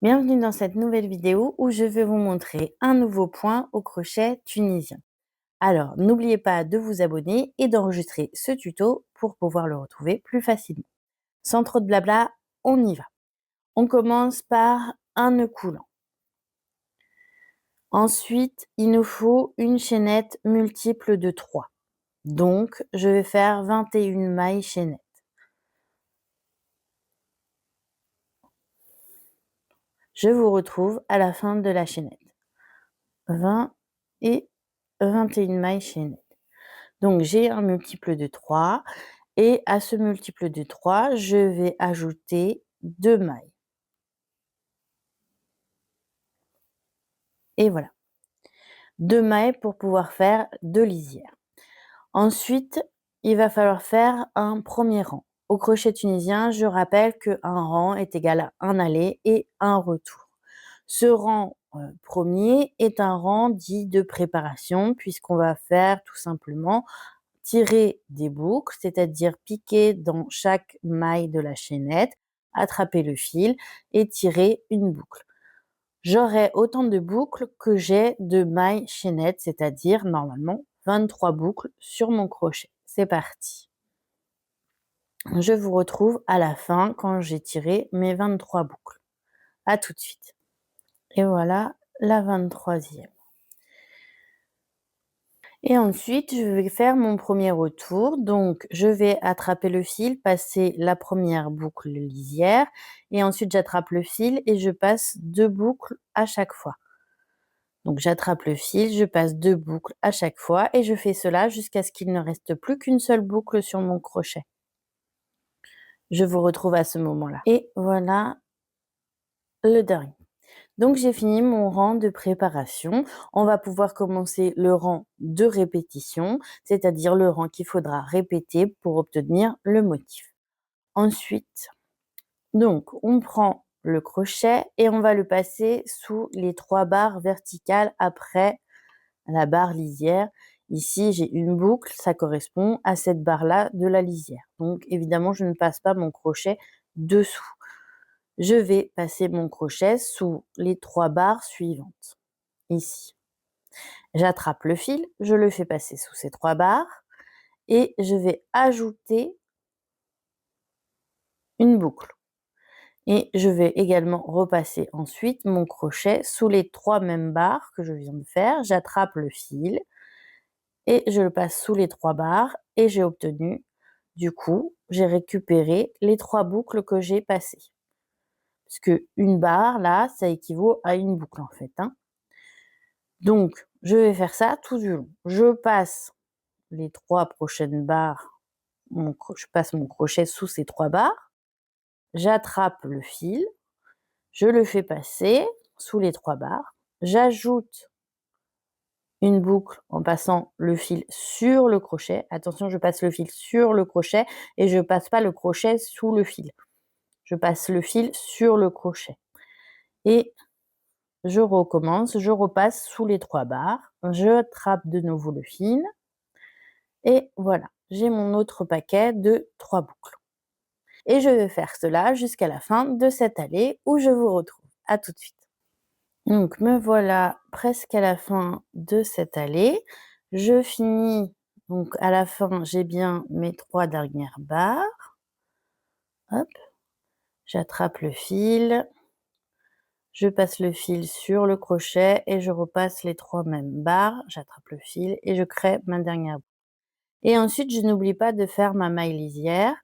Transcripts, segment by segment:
Bienvenue dans cette nouvelle vidéo où je vais vous montrer un nouveau point au crochet tunisien. Alors, n'oubliez pas de vous abonner et d'enregistrer ce tuto pour pouvoir le retrouver plus facilement. Sans trop de blabla, on y va. On commence par un nœud coulant. Ensuite, il nous faut une chaînette multiple de 3. Donc, je vais faire 21 mailles chaînettes. Je vous retrouve à la fin de la chaînette. 20 et 21 mailles chaînettes. Donc, j'ai un multiple de 3 et à ce multiple de 3, je vais ajouter 2 mailles. Et voilà. 2 mailles pour pouvoir faire 2 lisières. Ensuite, il va falloir faire un premier rang. Au crochet tunisien, je rappelle qu'un rang est égal à un aller et un retour. Ce rang premier est un rang dit de préparation puisqu'on va faire tout simplement tirer des boucles, c'est-à-dire piquer dans chaque maille de la chaînette, attraper le fil et tirer une boucle. J'aurai autant de boucles que j'ai de mailles chaînettes, c'est-à-dire normalement 23 boucles sur mon crochet. C'est parti. Je vous retrouve à la fin quand j'ai tiré mes 23 boucles. À tout de suite. Et voilà la 23e. Et ensuite, je vais faire mon premier retour. Donc, je vais attraper le fil, passer la première boucle lisière et ensuite j'attrape le fil et je passe 2 boucles à chaque fois. Donc, j'attrape le fil, je passe 2 boucles à chaque fois et je fais cela jusqu'à ce qu'il ne reste plus qu'une seule boucle sur mon crochet. Je vous retrouve à ce moment-là. Et voilà le dernier. Donc, j'ai fini mon rang de préparation. On va pouvoir commencer le rang de répétition, c'est-à-dire le rang qu'il faudra répéter pour obtenir le motif. Ensuite, donc, on prend le crochet et on va le passer sous les 3 barres verticales après la barre lisière. Ici, j'ai une boucle, ça correspond à cette barre-là de la lisière. Donc, évidemment, je ne passe pas mon crochet dessous. Je vais passer mon crochet sous les 3 barres suivantes. Ici. J'attrape le fil, je le fais passer sous ces 3 barres et je vais ajouter une boucle. Et je vais également repasser ensuite mon crochet sous les 3 mêmes barres que je viens de faire. J'attrape le fil et je le passe sous les 3 barres et j'ai obtenu, du coup, j'ai récupéré les 3 boucles que j'ai passées. Parce qu'une barre, là, ça équivaut à une boucle en fait, hein. Donc, je vais faire ça tout du long. Je passe les 3 prochaines barres, je passe mon crochet sous ces 3 barres, j'attrape le fil, je le fais passer sous les 3 barres, j'ajoute une boucle en passant le fil sur le crochet. Attention, je passe le fil sur le crochet et je passe pas le crochet sous le fil. Je passe le fil sur le crochet. Et je recommence, je repasse sous les 3 barres, je trappe de nouveau le fil et voilà, j'ai mon autre paquet de 3 boucles. Et je vais faire cela jusqu'à la fin de cette allée où je vous retrouve. À tout de suite. Donc me voilà presque à la fin de cette allée. Je finis, donc à la fin, j'ai bien mes 3 dernières barres. Hop, j'attrape le fil, je passe le fil sur le crochet et je repasse les 3 mêmes barres. J'attrape le fil et je crée ma dernière boucle. Et ensuite, je n'oublie pas de faire ma maille lisière.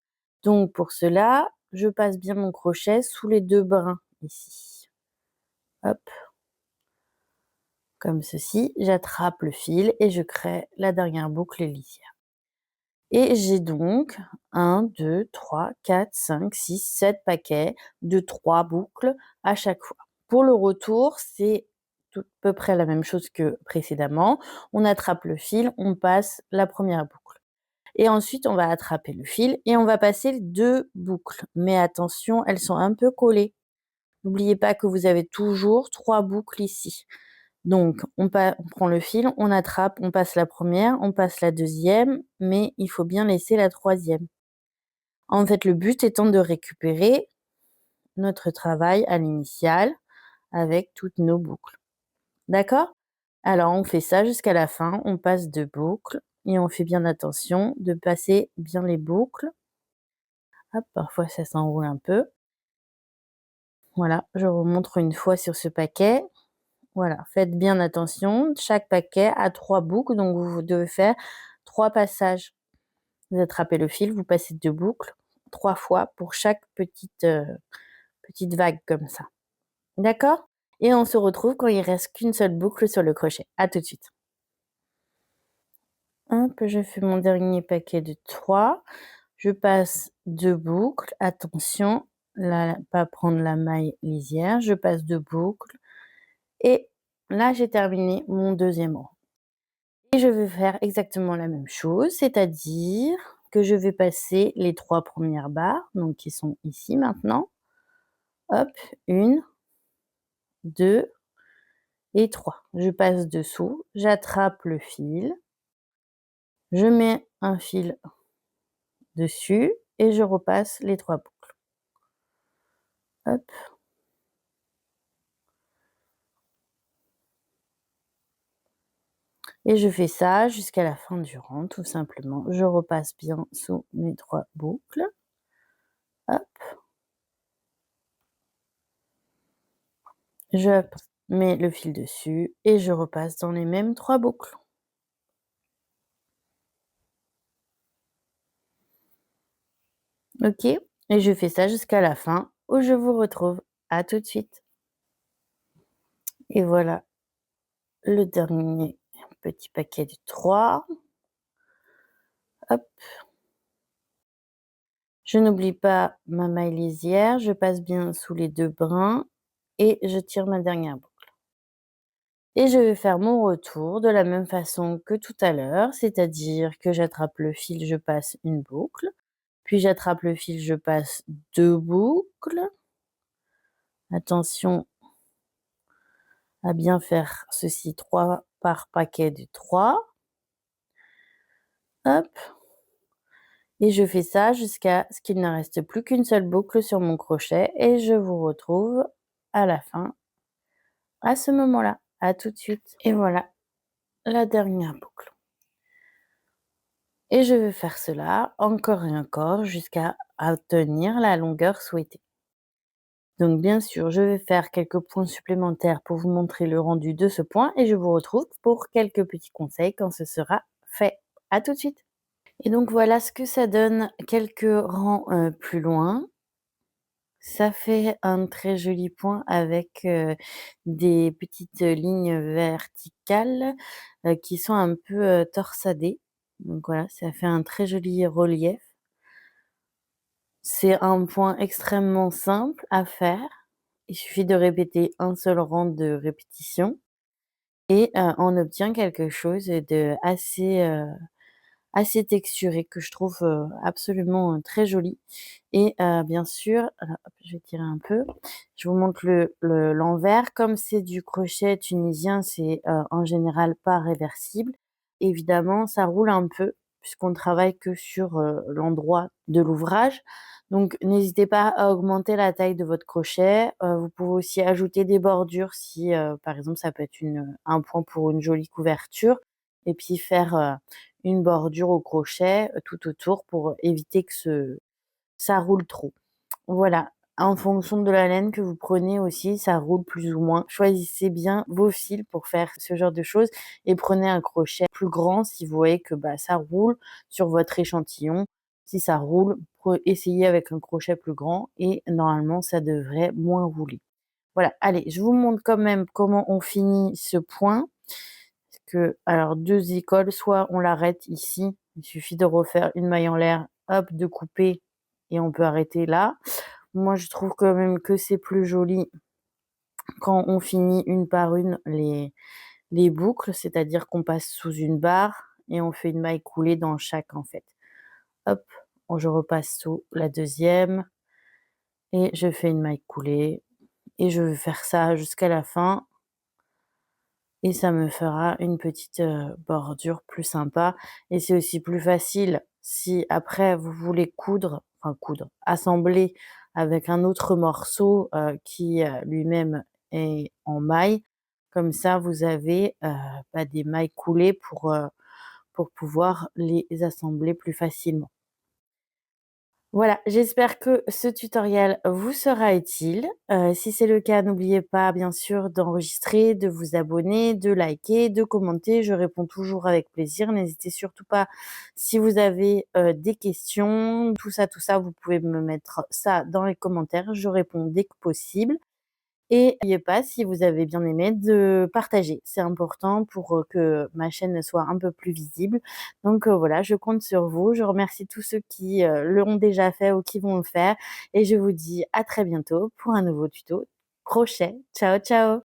Donc pour cela, je passe bien mon crochet sous les 2 brins ici. Hop, comme ceci. J'attrape le fil et je crée la dernière boucle lisière. Et j'ai donc 1, 2, 3, 4, 5, 6, 7 paquets de 3 boucles à chaque fois. Pour le retour, c'est à peu près la même chose que précédemment. On attrape le fil, on passe la première boucle. Et ensuite, on va attraper le fil et on va passer 2 boucles. Mais attention, elles sont un peu collées. N'oubliez pas que vous avez toujours 3 boucles ici. Donc, on prend le fil, on attrape, on passe la première, on passe la deuxième, mais il faut bien laisser la troisième. En fait, le but étant de récupérer notre travail à l'initiale. avec toutes nos boucles. D'accord? Alors on fait ça jusqu'à la fin, on passe 2 boucles et on fait bien attention de passer bien les boucles. Hop, parfois ça s'enroule un peu. Voilà, je remontre une fois sur ce paquet. Voilà, faites bien attention. Chaque paquet a 3 boucles, donc vous devez faire 3 passages. Vous attrapez le fil, vous passez 2 boucles 3 fois pour chaque petite vague comme ça. D'accord? Et on se retrouve quand il reste qu'une seule boucle sur le crochet. À tout de suite. Hop, je fais mon dernier paquet de 3. Je passe 2 boucles. Attention, là, pas prendre la maille lisière. Je passe 2 boucles et là, j'ai terminé mon deuxième rang. Et je vais faire exactement la même chose, c'est-à-dire que je vais passer les 3 premières barres, donc qui sont ici maintenant. Hop, 1, 2 et 3. Je passe dessous, j'attrape le fil, je mets un fil dessus et je repasse les 3 boucles. Hop. Et je fais ça jusqu'à la fin du rang, tout simplement. Je repasse bien sous mes 3 boucles. Hop. Je mets le fil dessus et je repasse dans les mêmes 3 boucles. OK? Et je fais ça jusqu'à la fin où je vous retrouve. À tout de suite. Et voilà le dernier petit paquet de 3. Hop. Je n'oublie pas ma maille lisière, je passe bien sous les 2 brins et je tire ma dernière boucle. Et je vais faire mon retour de la même façon que tout à l'heure, c'est-à-dire que j'attrape le fil, je passe une boucle, puis j'attrape le fil, je passe 2 boucles. Attention à bien faire ceci 3 par paquet de 3. Hop, et je fais ça jusqu'à ce qu'il ne reste plus qu'une seule boucle sur mon crochet et je vous retrouve à la fin, à ce moment-là. À tout de suite. Et voilà la dernière boucle. Et je vais faire cela encore et encore jusqu'à obtenir la longueur souhaitée. Donc bien sûr, je vais faire quelques points supplémentaires pour vous montrer le rendu de ce point et je vous retrouve pour quelques petits conseils quand ce sera fait. À tout de suite. Et donc voilà ce que ça donne quelques rangs, plus loin. Ça fait un très joli point avec, des petites lignes verticales, qui sont un peu, torsadées. Donc voilà, ça fait un très joli relief. C'est un point extrêmement simple à faire. Il suffit de répéter un seul rang de répétition et on obtient quelque chose de assez texturé que je trouve, absolument, très joli et bien sûr alors hop, je vais tirer un peu. Je vous montre l'envers. Comme c'est du crochet tunisien, c'est, en général pas réversible. Évidemment, ça roule un peu puisqu'on ne travaille que sur, l'endroit de l'ouvrage. Donc n'hésitez pas à augmenter la taille de votre crochet. Vous pouvez aussi ajouter des bordures si, par exemple, ça peut être un point pour une jolie couverture et puis faire, une bordure au crochet, tout autour pour éviter que ça roule trop. Voilà, en fonction de la laine que vous prenez aussi, ça roule plus ou moins. Choisissez bien vos fils pour faire ce genre de choses et prenez un crochet plus grand si vous voyez que, bah, ça roule sur votre échantillon. Si ça roule, essayez avec un crochet plus grand et normalement ça devrait moins rouler. Voilà, allez, je vous montre quand même comment on finit ce point. Alors 2 écoles, soit on l'arrête ici, il suffit de refaire une maille en l'air, hop, de couper et on peut arrêter là. Moi, je trouve quand même que c'est plus joli quand on finit une par une les boucles, c'est-à-dire qu'on passe sous une barre et on fait une maille coulée dans chaque, en fait. Hop, je repasse sous la deuxième et je fais une maille coulée et je vais faire ça jusqu'à la fin. Et ça me fera une petite, bordure plus sympa et c'est aussi plus facile si après vous voulez assembler avec un autre morceau, qui, lui-même et en mailles. Comme ça, vous avez, des mailles coulées pour pouvoir les assembler plus facilement. Voilà, j'espère que ce tutoriel vous sera utile. Si c'est le cas, n'oubliez pas bien sûr d'enregistrer, de vous abonner, de liker, de commenter. Je réponds toujours avec plaisir. N'hésitez surtout pas si vous avez, des questions, tout ça, vous pouvez me mettre ça dans les commentaires. Je réponds dès que possible. Et n'oubliez pas, si vous avez bien aimé, de partager. C'est important pour, que ma chaîne soit un peu plus visible. Donc, voilà, je compte sur vous. Je remercie tous ceux qui, l'ont déjà fait ou qui vont le faire et je vous dis à très bientôt pour un nouveau tuto crochet. Ciao, ciao!